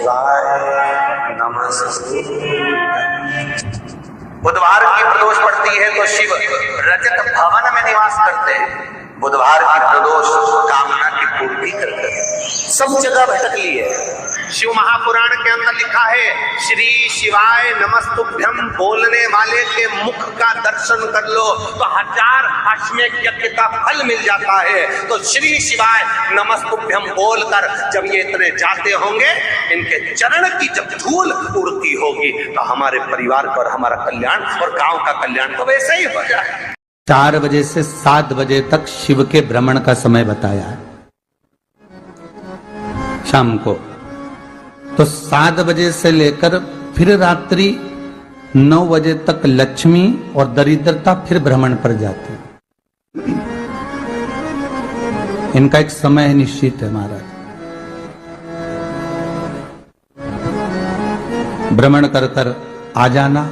शिवाय नमस्तुभ्यं। बुधवार की प्रदोष पड़ती है तो शिव रजत भवन में निवास करते हैं। बुधवार की प्रदोष कामना की पूर्ति करते हैं। सब जगह भटक ली है। शिव महापुराण के अंदर लिखा है, श्री शिवाय नमस्तुभ्यं बोलने वाले के मुख का दर्शन कर लो तो 1000 अश्वमेध यज्ञ का फल मिल जाता है। तो श्री शिवाय नमस्तुभ्यं बोलकर जब ये इतने जाते होंगे, इनके चरण की जब धूल उड़ती होगी तो हमारे परिवार पर हमारा कल्याण और गांव का कल्याण तो वैसे ही हो जाए। 4 बजे से 7 बजे तक शिव के भ्रमण का समय बताया है शाम को। तो 7 बजे से लेकर फिर रात्रि 9 बजे तक लक्ष्मी और दरिद्रता फिर भ्रमण पर जाती है। इनका एक समय निश्चित है महाराज। भ्रमण कर कर आ जाना।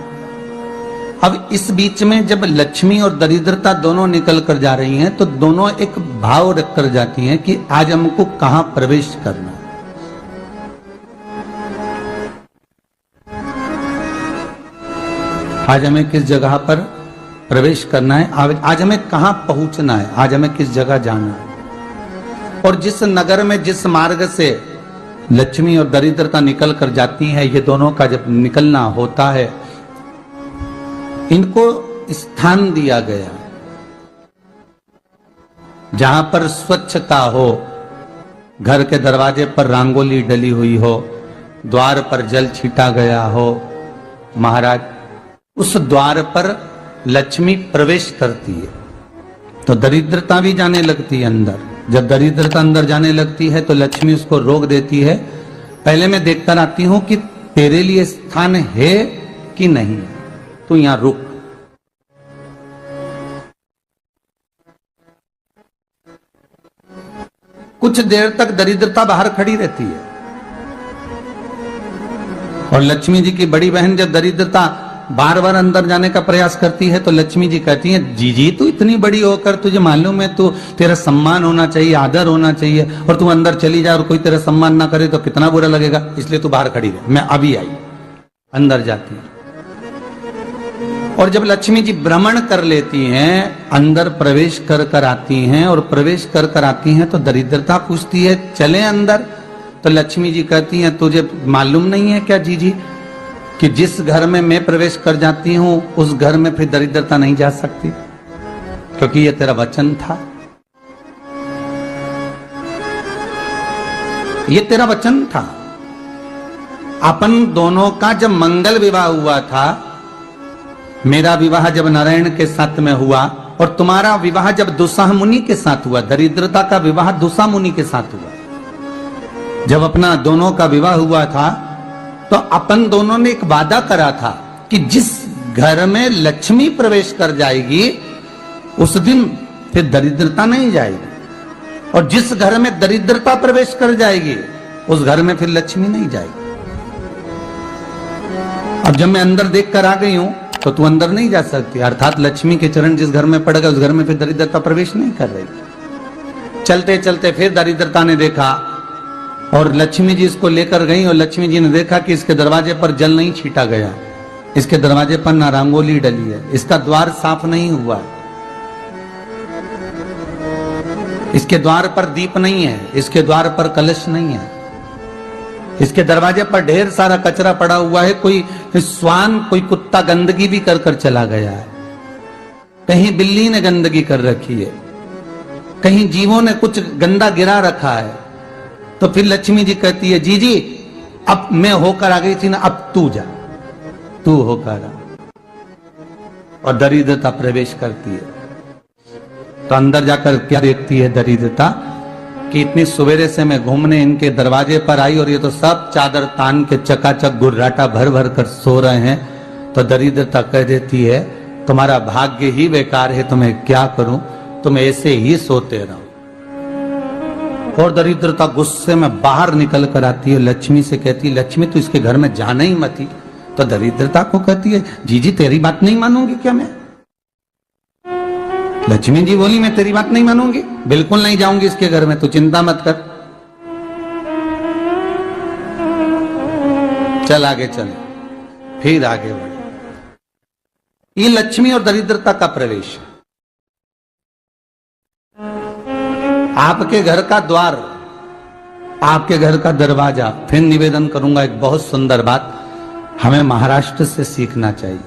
अब इस बीच में जब लक्ष्मी और दरिद्रता दोनों निकल कर जा रही हैं तो दोनों एक भाव रख कर जाती हैं कि आज हमको कहां प्रवेश करना है। आज हमें किस जगह पर प्रवेश करना है, आज हमें कहां पहुंचना है, आज हमें किस जगह जाना है। और जिस नगर में जिस मार्ग से लक्ष्मी और दरिद्रता निकल कर जाती हैं, ये दोनों का जब निकलना होता है, इनको स्थान दिया गया जहां पर स्वच्छता हो, घर के दरवाजे पर रंगोली डली हुई हो, द्वार पर जल छीटा गया हो। महाराज, उस द्वार पर लक्ष्मी प्रवेश करती है तो दरिद्रता भी जाने लगती है अंदर। जब दरिद्रता अंदर जाने लगती है तो लक्ष्मी उसको रोक देती है, पहले मैं देखकर आती हूं कि तेरे लिए स्थान है कि नहीं, तू यहां रुक। कुछ देर तक दरिद्रता बाहर खड़ी रहती है और लक्ष्मी जी की बड़ी बहन जब दरिद्रता बार बार अंदर जाने का प्रयास करती है तो लक्ष्मी जी कहती हैं, जीजी तू इतनी बड़ी होकर तुझे मालूम है तू तेरा सम्मान होना चाहिए, आदर होना चाहिए, और तू अंदर चली जा और कोई तेरा सम्मान ना करे तो कितना बुरा लगेगा, इसलिए तू बाहर खड़ी रहे। मैं अभी आई। अंदर जाती है और जब लक्ष्मी जी भ्रमण कर लेती हैं, अंदर प्रवेश कर कर आती हैं और प्रवेश कर कर आती हैं तो दरिद्रता पूछती है चले अंदर। तो लक्ष्मी जी कहती हैं, तुझे मालूम नहीं है क्या जीजी कि जिस घर में मैं प्रवेश कर जाती हूं उस घर में फिर दरिद्रता नहीं जा सकती, क्योंकि ये तेरा वचन था, ये तेरा वचन था। अपन दोनों का जब मंगल विवाह हुआ था, मेरा विवाह जब नारायण के साथ में हुआ और तुम्हारा विवाह जब दुस्साह मुनि के साथ हुआ, दरिद्रता का विवाह दुस्साह मुनि के साथ हुआ। जब अपना दोनों का विवाह हुआ था तो अपन दोनों ने एक वादा करा था कि जिस घर में लक्ष्मी प्रवेश कर जाएगी उस दिन फिर दरिद्रता नहीं जाएगी, और जिस घर में दरिद्रता प्रवेश कर जाएगी उस घर में फिर लक्ष्मी नहीं जाएगी। अब जब मैं अंदर देख कर आ गई हूं तो तू अंदर नहीं जा सकती, अर्थात लक्ष्मी के चरण जिस घर में पड़ गए उस घर में फिर दरिद्रता प्रवेश नहीं कर रही। चलते चलते फिर दरिद्रता ने देखा और लक्ष्मी जी इसको लेकर गई और लक्ष्मी जी ने देखा कि इसके दरवाजे पर जल नहीं छीटा गया, इसके दरवाजे पर ना रंगोली डली है, इसका द्वार साफ नहीं हुआ, इसके द्वार पर दीप नहीं है, इसके द्वार पर कलश नहीं है, इसके दरवाजे पर ढेर सारा कचरा पड़ा हुआ है, कोई स्वान कोई कुत्ता गंदगी भी कर कर चला गया है, कहीं बिल्ली ने गंदगी कर रखी है, कहीं जीवों ने कुछ गंदा गिरा रखा है। तो फिर लक्ष्मी जी कहती है, जी जी अब मैं होकर आ गई थी ना, अब तू जा, तू होकर आ। और दरिद्रता प्रवेश करती है तो अंदर जाकर क्या देखती है दरिद्रता कि इतनी सवेरे से मैं घूमने इनके दरवाजे पर आई और ये तो सब चादर तान के चकाचक गुर्राटा भर भर कर सो रहे हैं। तो दरिद्रता कह देती है, तुम्हारा भाग्य ही बेकार है, तो मैं क्या करूं, तुम ऐसे ही सोते रहो। और दरिद्रता गुस्से में बाहर निकल कर आती है, लक्ष्मी से कहती है, लक्ष्मी तू इसके घर में जाना ही मत। तो दरिद्रता को कहती है, जीजी तेरी बात नहीं मानूंगी क्या मैं? लक्ष्मी जी बोली, मैं तेरी बात नहीं मानूंगी, बिल्कुल नहीं जाऊंगी इसके घर में, तू चिंता मत कर। चल आगे चले, फिर आगे बढ़े। ये लक्ष्मी और दरिद्रता का प्रवेश है। आपके घर का द्वार, आपके घर का दरवाजा। फिर निवेदन करूंगा एक बहुत सुंदर बात, हमें महाराष्ट्र से सीखना चाहिए,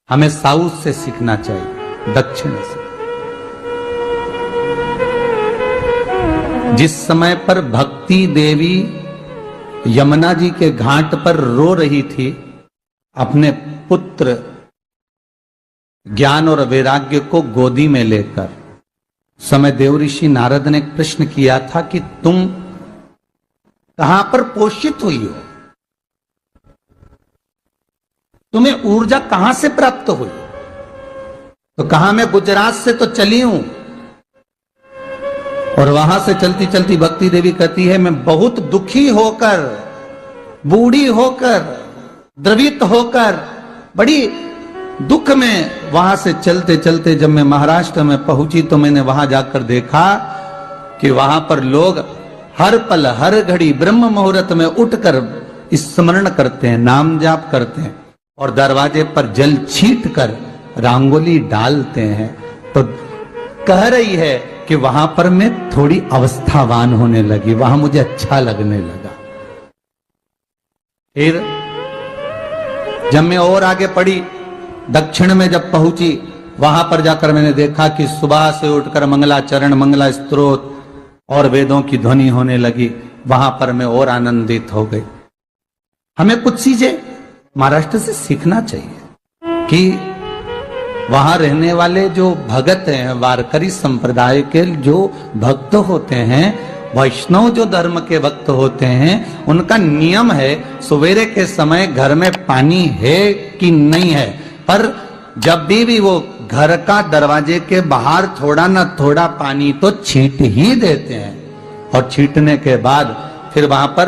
हमें साउथ से सीखना चाहिए, दक्षिण से। जिस समय पर भक्ति देवी यमुना जी के घाट पर रो रही थी अपने पुत्र ज्ञान और वैराग्य को गोदी में लेकर, समय देव ऋषि नारद ने एक प्रश्न किया था कि तुम कहां पर पोषित हुई हो, तुम्हें ऊर्जा कहां से प्राप्त हुई? तो कहा मैं गुजरात से तो चली हूं। और वहां से चलती चलती भक्ति देवी कहती है मैं बहुत दुखी होकर, बूढ़ी होकर, द्रवित होकर, बड़ी दुख में वहां से चलते चलते जब मैं महाराष्ट्र में पहुंची तो मैंने वहां जाकर देखा कि वहां पर लोग हर पल हर घड़ी ब्रह्म मुहूर्त में उठकर स्मरण करते हैं, नाम जाप करते हैं और दरवाजे पर जल छीट कर रंगोली डालते हैं। तो कह रही है कि वहां पर मैं थोड़ी अवस्थावान होने लगी, वहां मुझे अच्छा लगने लगा। फिर जब मैं और आगे पड़ी, दक्षिण में जब पहुंची, वहां पर जाकर मैंने देखा कि सुबह से उठकर मंगलाचरण, मंगला स्तोत्र और वेदों की ध्वनि होने लगी। वहां पर मैं और आनंदित हो गई। हमें कुछ चीजें महाराष्ट्र से सीखना चाहिए कि वहां रहने वाले जो भगत हैं, वारकरी संप्रदाय के जो भक्त होते हैं, वैष्णव जो धर्म के भक्त होते हैं, उनका नियम है सवेरे के समय घर में पानी है कि नहीं है, पर जब भी वो घर का दरवाजे के बाहर थोड़ा ना थोड़ा पानी तो छींट ही देते हैं। और छींटने के बाद फिर वहां पर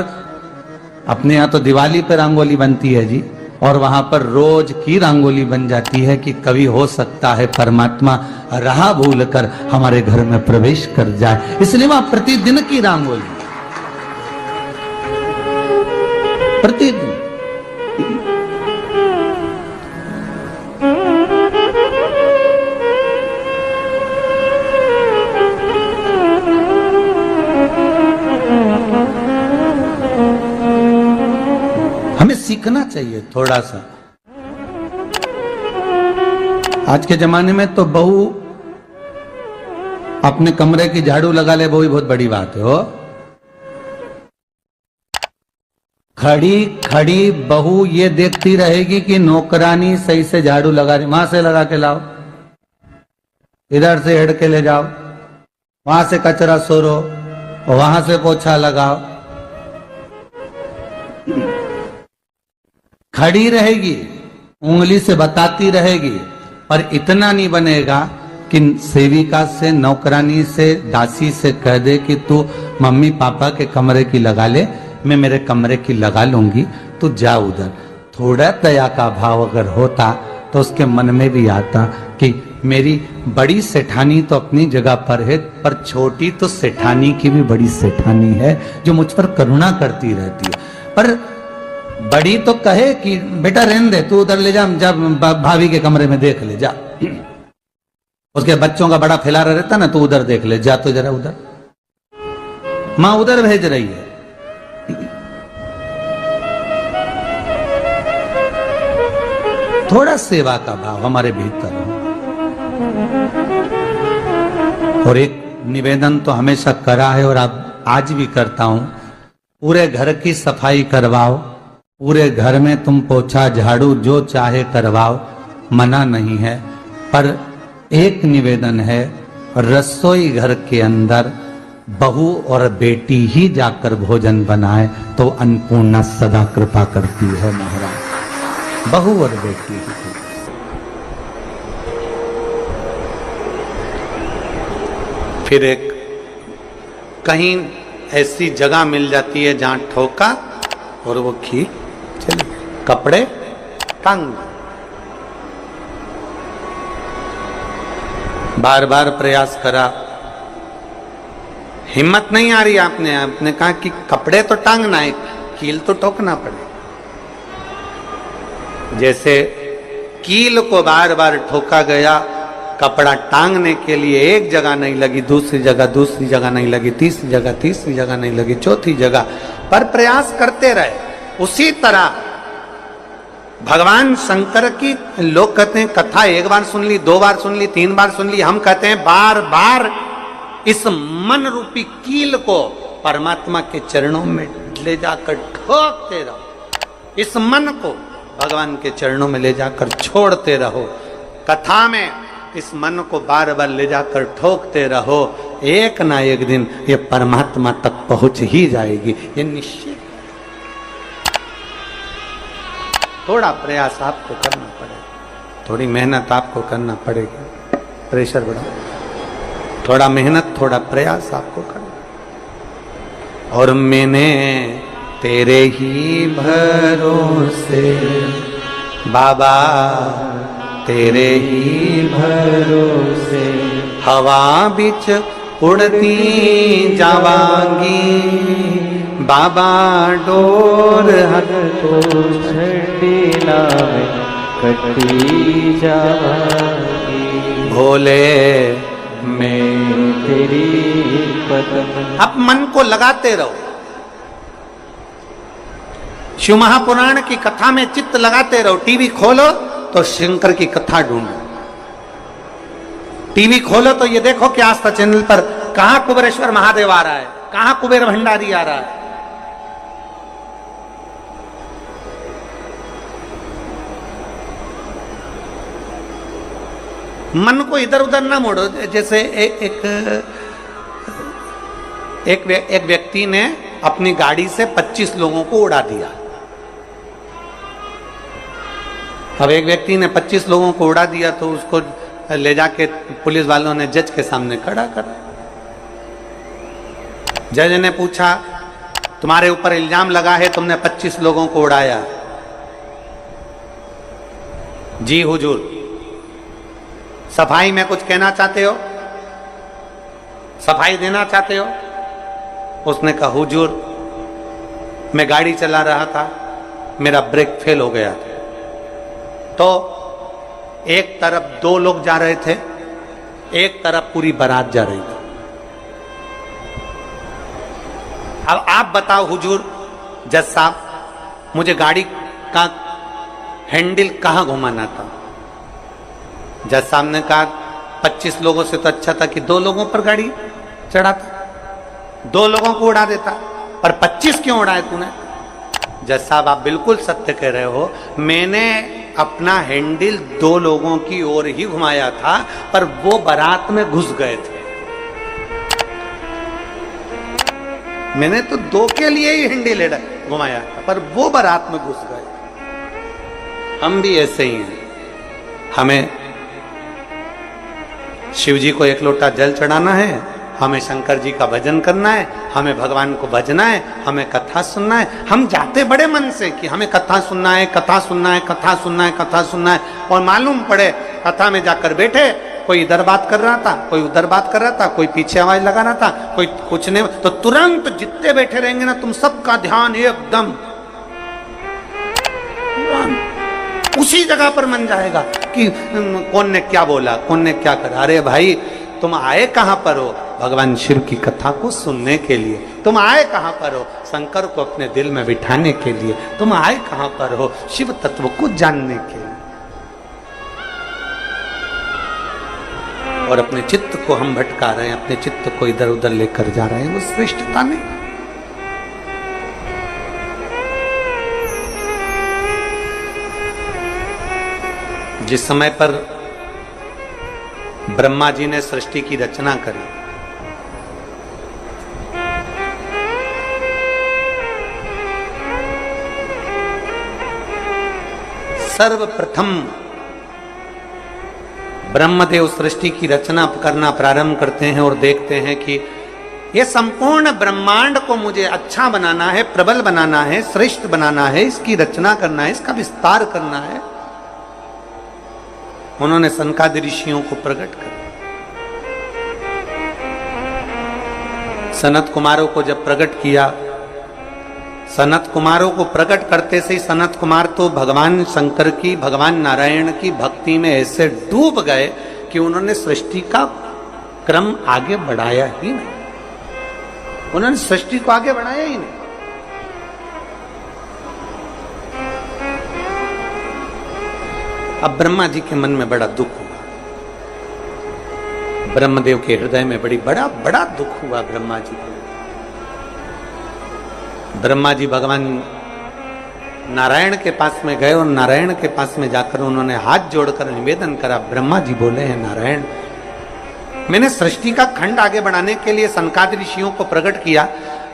अपने यहाँ तो दिवाली पे रंगोली बनती है जी, और वहां पर रोज की रंगोली बन जाती है कि कभी हो सकता है परमात्मा राह भूल कर हमारे घर में प्रवेश कर जाए, इसलिए वहां प्रतिदिन की रंगोली, प्रतिदिन। हमें सीखना चाहिए थोड़ा सा। आज के जमाने में तो बहू अपने कमरे की झाड़ू लगा ले, वो ही बहुत बड़ी बात है। हो खड़ी खड़ी बहू ये देखती रहेगी कि नौकरानी सही से झाड़ू लगा रही, वहां से लगा के लाओ, इधर से हेड के ले जाओ, वहां से कचरा सोरो, वहां से पोछा लगाओ। खड़ी रहेगी, उंगली से बताती रहेगी, पर इतना नहीं बनेगा कि सेविका से, नौकरानी से, दासी से कह दे कि तू मम्मी पापा के कमरे की लगा ले, मैं मेरे कमरे की लगा लूंगी, तू जा उधर। थोड़ा दया का भाव अगर होता तो उसके मन में भी आता कि मेरी बड़ी सेठानी तो अपनी जगह पर है, पर छोटी तो सेठानी की भी बड़ी सेठानी है जो मुझ पर करुणा करती रहती है। पर बड़ी तो कहे कि बेटा रहने दे, तू उधर ले जा, जब भाभी के कमरे में देख ले जा, उसके बच्चों का बड़ा फैलारा रहता ना, तो उधर देख ले जा, तो जरा उधर, मां उधर भेज रही है। थोड़ा सेवा का भाव हमारे भीतर हो। और एक निवेदन तो हमेशा करा है और अब आज भी करता हूं, पूरे घर की सफाई करवाओ, पूरे घर में तुम पोछा झाड़ू जो चाहे करवाओ, मना नहीं है। पर एक निवेदन है, रसोई घर के अंदर बहू और बेटी ही जाकर भोजन बनाए तो अन्नपूर्णा सदा कृपा करती है महाराज, बहू और बेटी ही। फिर एक कहीं ऐसी जगह मिल जाती है जहां ठोका और वो खींच चले, कपड़े टांग, बार बार प्रयास करा, हिम्मत नहीं आ रही, आपने कहा कि कपड़े तो टांगना है, कील तो ठोकना पड़े। जैसे कील को बार बार ठोका गया, कपड़ा टांगने के लिए एक जगह नहीं लगी, दूसरी जगह नहीं लगी, तीसरी जगह नहीं लगी, चौथी जगह पर प्रयास करते रहे। उसी तरह भगवान शंकर की लोग कहते हैं कथा एक बार सुन ली, 2 बार सुन ली, 3 बार सुन ली, हम कहते हैं बार बार इस मन रूपी कील को परमात्मा के चरणों में ले जाकर ठोकते रहो। इस मन को भगवान के चरणों में ले जाकर छोड़ते रहो। कथा में इस मन को बार बार ले जाकर ठोकते रहो, एक ना एक दिन ये परमात्मा तक पहुंच ही जाएगी, ये निश्चित। थोड़ा प्रयास आपको करना पड़ेगा, थोड़ी मेहनत आपको करना पड़ेगी, प्रेशर बढ़ा, थोड़ा मेहनत थोड़ा प्रयास आपको करना। और मैंने तेरे ही भरोसे बाबा, तेरे ही भरोसे हवा बिच उड़ती जावांगी बाबा, डोर हर तो छड़ी नावे कटी जावांगी भोले मैं तेरी पदम। अब मन को लगाते रहो, शिव महापुराण की कथा में चित्त लगाते रहो। टीवी खोलो तो शंकर की कथा ढूंढो, टीवी खोलो तो ये देखो कि आस्था चैनल पर कहां कुबेरेश्वर महादेव आ रहा है, कहां कुबेर भंडारी आ रहा है। मन को इधर उधर ना मोड़ो। जैसे एक व्यक्ति ने अपनी गाड़ी से 25 लोगों को उड़ा दिया। अब एक व्यक्ति ने 25 लोगों को उड़ा दिया तो उसको ले जाके पुलिस वालों ने जज के सामने खड़ा करा। जज ने पूछा तुम्हारे ऊपर इल्जाम लगा है तुमने 25 लोगों को उड़ाया। जी हुजूर, सफाई में कुछ कहना चाहते हो, सफाई देना चाहते हो? उसने कहा हुजूर मैं गाड़ी चला रहा था, मेरा ब्रेक फेल हो गया था, तो एक तरफ 2 लोग जा रहे थे, एक तरफ पूरी बारात जा रही थी। अब आप बताओ हुजूर जज साहब, मुझे गाड़ी का हैंडल कहां घुमाना था? जज साहब ने कहा 25 लोगों से तो अच्छा था कि 2 लोगों पर गाड़ी चढ़ाता, 2 लोगों को उड़ा देता, पर 25 क्यों उड़ाए तूने? जज साहब आप बिल्कुल सत्य कह रहे हो, मैंने अपना हैंडल 2 लोगों की ओर ही घुमाया था, पर वो बारात में घुस गए थे। मैंने तो 2 के लिए ही हैंडल घुमाया था, पर वो बारात में घुस गए। हम भी ऐसे ही हैं, हमें शिव जी को 1 लोटा जल चढ़ाना है, हमें शंकर जी का भजन करना है, हमें भगवान को भजना है, हमें कथा सुनना है। हम जाते बड़े मन से कि हमें कथा सुनना है, कथा सुनना है, कथा सुनना है, कथा सुनना है, और मालूम पड़े कथा में जाकर बैठे, कोई इधर बात कर रहा था, कोई उधर बात कर रहा था, कोई पीछे आवाज लगा रहा था, कोई कुछ नहीं, तो तुरंत जितने बैठे रहेंगे ना तुम सबका ध्यान एकदम उसी जगह पर मन जाएगा कि कौन ने क्या बोला, कौन ने क्या करा। अरे भाई तुम आए कहां पर हो? भगवान शिव की कथा को सुनने के लिए। तुम आए कहां पर हो? शंकर को अपने दिल में बिठाने के लिए। तुम आए कहां पर हो? शिव तत्व को जानने के लिए। और अपने चित्त को हम भटका रहे हैं, अपने चित्त को इधर उधर लेकर जा रहे हैं, वो श्रेष्ठता नहीं। जिस समय पर ब्रह्मा जी ने सृष्टि की रचना करी, सर्वप्रथम ब्रह्मदेव सृष्टि की रचना करना प्रारंभ करते हैं और देखते हैं कि यह संपूर्ण ब्रह्मांड को मुझे अच्छा बनाना है, प्रबल बनाना है, श्रेष्ठ बनाना है, इसकी रचना करना है, इसका विस्तार करना है। उन्होंने सनकादि ऋषियों को प्रकट कर, सनत कुमारों को जब प्रकट किया, सनत कुमारों को प्रकट करते से ही सनत कुमार तो भगवान शंकर की, भगवान नारायण की भक्ति में ऐसे डूब गए कि उन्होंने सृष्टि का क्रम आगे बढ़ाया ही नहीं। उन्होंने सृष्टि को आगे बढ़ाया ही नहीं। अब ब्रह्मा जी के मन में बड़ा दुख हुआ, ब्रह्मदेव के हृदय में बड़ा बड़ा दुख हुआ ब्रह्मा जी को। ब्रह्मा जी भगवान नारायण के पास में गए और नारायण के पास में जाकर उन्होंने हाथ जोड़कर निवेदन करा। ब्रह्मा जी बोले हैं, नारायण, मैंने सृष्टि का खंड आगे बढ़ाने के लिए सनकादि ऋषियों को प्रकट किया,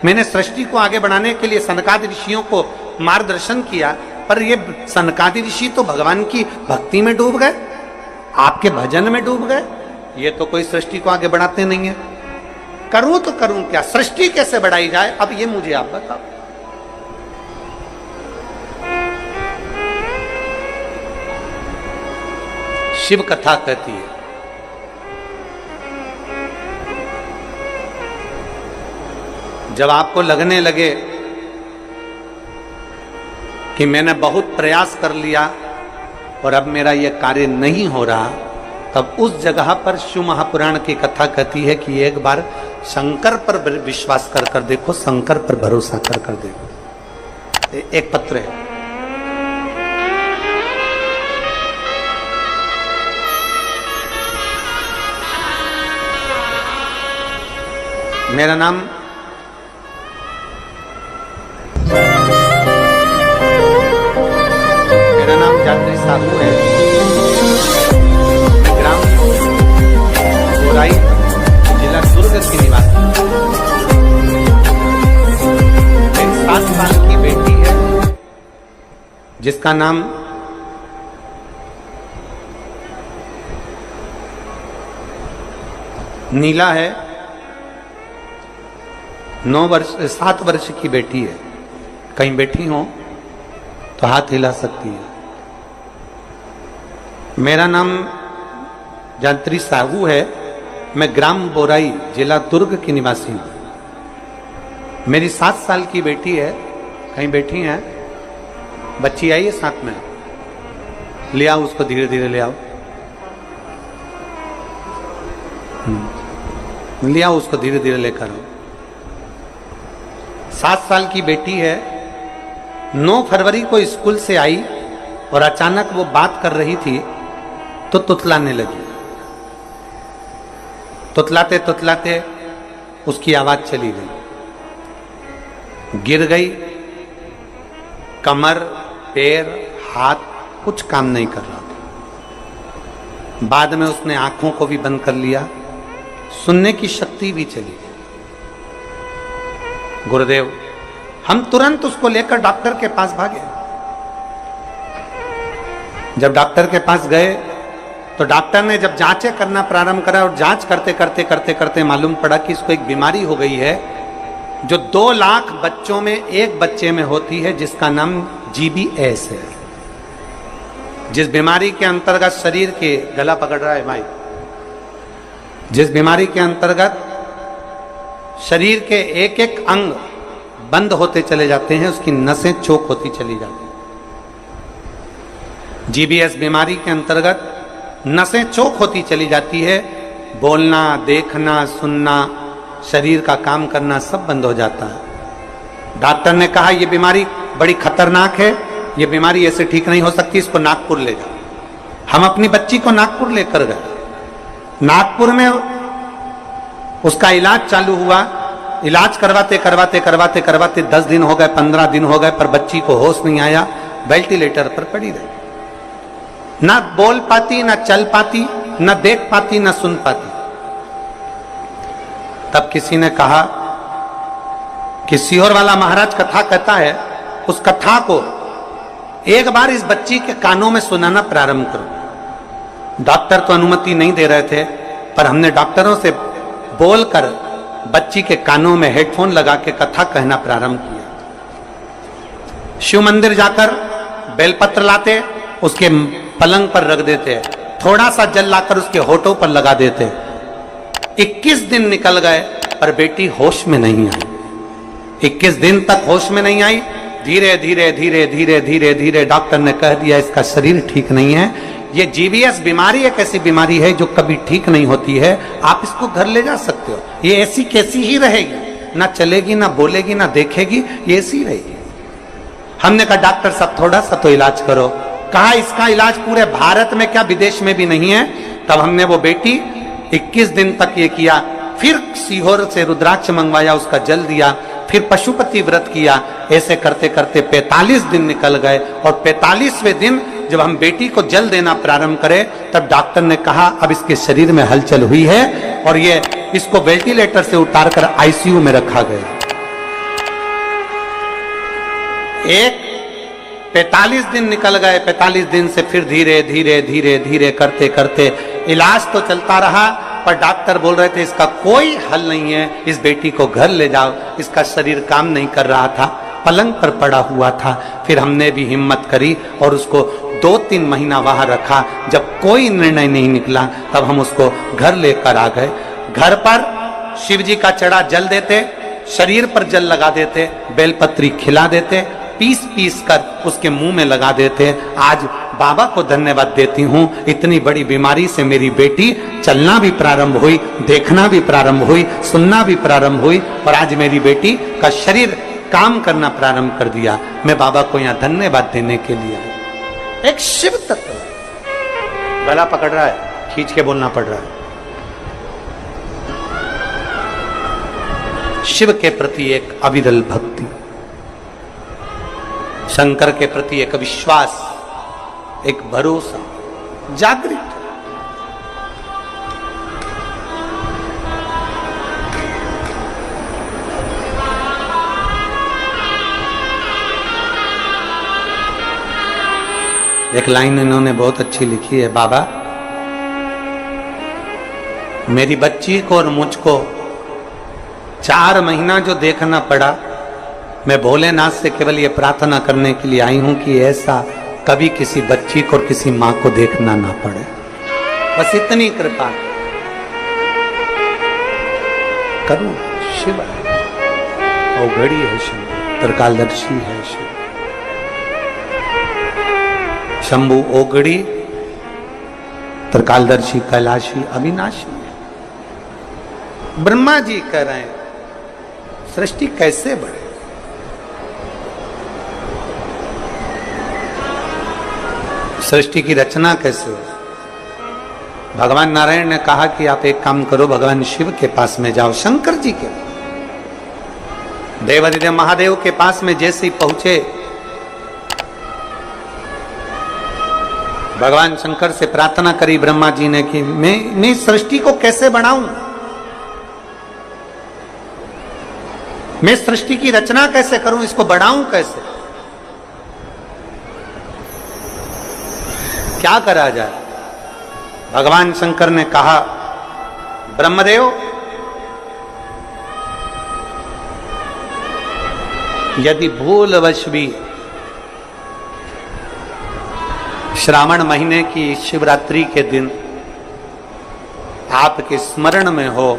मैंने सृष्टि को आगे बढ़ाने के लिए सनकादि ऋषियों को मार्गदर्शन किया, पर ये सनकादि ऋषि तो भगवान की भक्ति में डूब गए, आपके भजन में डूब गए, ये तो कोई सृष्टि को आगे बढ़ाते नहीं है। करूं तो करूं क्या, सृष्टि कैसे बढ़ाई जाए, अब ये मुझे आप बताओ। शिव कथा कहती है, जब आपको लगने लगे कि मैंने बहुत प्रयास कर लिया और अब मेरा यह कार्य नहीं हो रहा, तब उस जगह पर शिव महापुराण की कथा कहती है कि एक बार शंकर पर विश्वास कर देखो, शंकर पर भरोसा कर देखो। एक पत्र है, मेरा नाम जात्री साहू है, ग्राम बोराई, जिला दुर्ग की निवासी। एक 7 साल की बेटी है जिसका नाम नीला है। 7 वर्ष की बेटी है। कहीं बैठी हो तो हाथ हिला सकती है। मेरा नाम जात्री साहू है, मैं ग्राम बोराई, जिला दुर्ग की निवासी हूं। मेरी 7 साल की बेटी है, कहीं बैठी है, बच्ची आई है साथ में, ले आओ उसको, धीरे धीरे ले आओ, ले आओ उसको, धीरे धीरे लेकर आओ। 7 साल की बेटी है, 9 फरवरी को स्कूल से आई और अचानक वो बात कर रही थी तो तुतलाने लगी। तुतलाते तुतलाते उसकी आवाज चली गई, गिर गई, कमर, पैर, हाथ कुछ काम नहीं कर रहा था। बाद में उसने आंखों को भी बंद कर लिया, सुनने की शक्ति भी चली गई। गुरुदेव, हम तुरंत उसको लेकर डॉक्टर के पास भागे। जब डॉक्टर के पास गए तो डॉक्टर ने जब जांचें करना प्रारंभ करा और जांच करते करते करते करते मालूम पड़ा कि इसको एक बीमारी हो गई है जो 2 लाख बच्चों में एक बच्चे में होती है, जिसका नाम GBS है। जिस बीमारी के अंतर्गत शरीर के, गला पकड़ रहा है भाई, जिस बीमारी के अंतर्गत शरीर के एक एक अंग बंद होते चले जाते हैं, उसकी नसें चोक होती चली जाती हैं। GBS बीमारी के अंतर्गत नसें चोक होती चली जाती है, बोलना, देखना, सुनना, शरीर का काम करना सब बंद हो जाता है। डॉक्टर ने कहा ये बीमारी बड़ी खतरनाक है, ये बीमारी ऐसे ठीक नहीं हो सकती, इसको नागपुर ले जाओ। हम अपनी बच्ची को नागपुर लेकर गए। नागपुर में उसका इलाज चालू हुआ। इलाज करवाते करवाते करवाते करवाते 10 दिन हो गए, 15 दिन हो गए, पर बच्ची को होश नहीं आया, वेंटिलेटर पर पड़ी रही। ना बोल पाती, ना चल पाती, ना देख पाती, ना सुन पाती। तब किसी ने कहा कि सीहोर वाला महाराज कथा कहता है, उस कथा को एक बार इस बच्ची के कानों में सुनाना प्रारंभ करो। डॉक्टर तो अनुमति नहीं दे रहे थे, पर हमने डॉक्टरों से बोलकर बच्ची के कानों में हेडफोन लगा के कथा कहना प्रारंभ किया। शिव मंदिर जाकर बेलपत्र लाते, उसके पलंग पर रख देते, थोड़ा सा जल लाकर उसके होठों पर लगा देते। 21 दिन निकल गए पर बेटी होश में नहीं आई। 21 दिन तक होश में नहीं आई। धीरे धीरे धीरे धीरे धीरे धीरे डॉक्टर ने कह दिया इसका शरीर ठीक नहीं है, ये जीवीएस बीमारी एक ऐसी बीमारी है जो कभी ठीक नहीं होती है, आप इसको घर ले जा सकते हो, ये ऐसी कैसी ही रहेगी, ना चलेगी ना बोलेगी ना देखेगी, ये ऐसी रहेगी। हमने कहा डॉक्टर साहब थोड़ा सा तो इलाज करो। कहा इसका इलाज पूरे भारत में क्या विदेश में भी नहीं है। तब हमने वो बेटी 21 दिन तक ये किया, फिर सीहोर से रुद्राक्ष मंगवाया, उसका जल दिया, फिर पशुपति व्रत किया। ऐसे करते करते 45 दिन निकल गए और 45वें दिन जब हम बेटी को जल देना प्रारंभ करें तब डॉक्टर ने कहा अब इसके शरीर में हलचल हुई है और ये इसको वेंटिलेटर से उतारकर आईसीयू में रखा गया। एक 45 दिन निकल गए, 45 दिन से फिर धीरे धीरे धीरे धीरे करते करते इलाज तो चलता रहा, पर डॉक्टर बोल रहे थे इसका कोई हल नहीं है, इस बेटी को घर ले जाओ। इसका शरीर काम नहीं कर रहा था, पलंग पर पड़ा हुआ था। फिर हमने भी हिम्मत करी और उसको 2-3 महीना वहां रखा। जब कोई निर्णय नहीं निकला तब हम उसको घर लेकर आ गए। घर पर शिव जी का चढ़ा जल देते, शरीर पर जल लगा देते, बेलपत्री खिला देते, पीस पीस कर उसके मुंह में लगा देते। आज बाबा को धन्यवाद देती हूँ, इतनी बड़ी बीमारी से मेरी बेटी चलना भी प्रारंभ हुई, देखना भी प्रारंभ हुई, सुनना भी प्रारंभ हुई और आज मेरी बेटी का शरीर काम करना प्रारंभ कर दिया। मैं बाबा को यहाँ धन्यवाद देने के लिए आया। एक शिव तत्व गला पकड़ रहा है, खींच के बोलना पड़ रहा है। शिव के प्रति एक अविरल भक्ति, शंकर के प्रति एक विश्वास, एक भरोसा जागृत। एक लाइन इन्होंने बहुत अच्छी लिखी है, बाबा मेरी बच्ची को और मुझको 4 महीना जो देखना पड़ा, मैं भोलेनाथ से केवल ये प्रार्थना करने के लिए आई हूं कि ऐसा कभी किसी बच्ची को और किसी मां को देखना ना पड़े। बस इतनी कृपा करूं। शिव औघड़ी है, शिव त्रिकालदर्शी है, शिव शंभु औघड़ी, त्रिकालदर्शी कैलाशी अविनाशी। ब्रह्मा जी कह रहे हैं सृष्टि कैसे बढ़े, सृष्टि की रचना कैसे हो। भगवान नारायण ने कहा कि आप एक काम करो, भगवान शिव के पास में जाओ, शंकर जी के देवादिदेव महादेव के पास में जैसे ही पहुंचे, भगवान शंकर से प्रार्थना करी ब्रह्मा जी ने कि मैं सृष्टि को कैसे बढ़ाऊं, मैं सृष्टि की रचना कैसे करूं, इसको बढ़ाऊं कैसे, क्या करा जाए। भगवान शंकर ने कहा ब्रह्मदेव यदि भूलवश भी श्रावण महीने की शिवरात्रि के दिन आपके स्मरण में हो,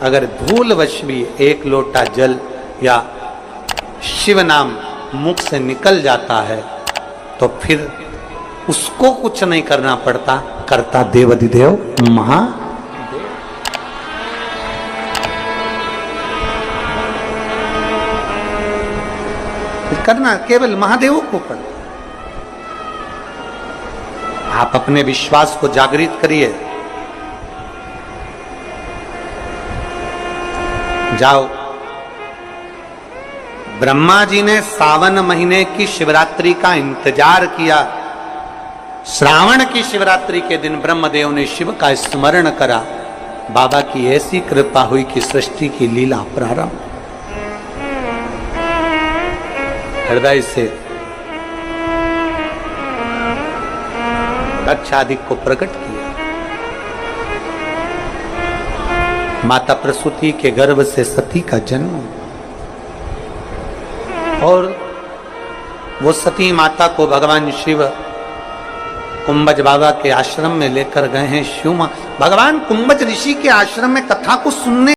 अगर भूलवश भी 1 लोटा जल या शिव नाम मुख से निकल जाता है तो फिर उसको कुछ नहीं करना पड़ता, करता देवाधिदेव महादेव। करना केवल महादेव को पड़ता। आप अपने विश्वास को जागृत करिए, जाओ। ब्रह्मा जी ने सावन महीने की शिवरात्रि का इंतजार किया, श्रावण की शिवरात्रि के दिन ब्रह्मदेव ने शिव का स्मरण करा, बाबा की ऐसी कृपा हुई कि सृष्टि की लीला प्रारंभ। हृदय से दक्षादि को प्रकट किया, माता प्रसूति के गर्भ से सती का जन्म, और वो सती माता को भगवान शिव कुंभज बाबा के आश्रम में लेकर गए हैं। शिव भगवान कुंभज ऋषि के आश्रम में कथा को सुनने